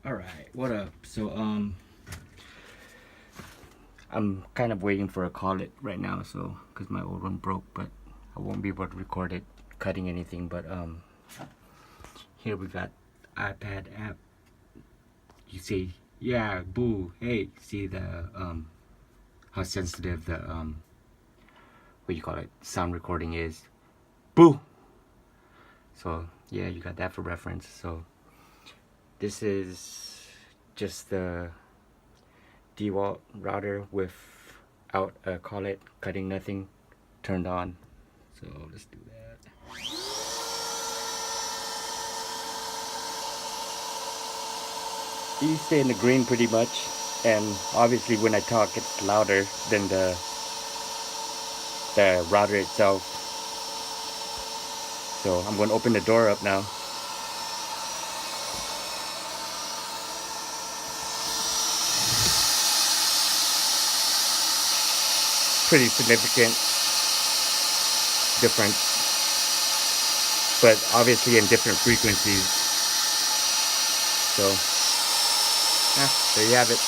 Alright, what up? So I'm kind of waiting for a call it right now, so because my old one broke, but I won't be able to record it cutting anything. But here we got iPad app. You see, yeah, boo, hey, see the how sensitive the what you call it, sound recording is. Boo. So yeah, you got that for reference. So this is just the DeWalt router without a call it, cutting nothing turned on. So let's do that. You stay in the green pretty much, and obviously when I talk it's louder than the router itself. So I'm going to open the door up now. Pretty significant difference, but obviously in different frequencies. So yeah, there you have it.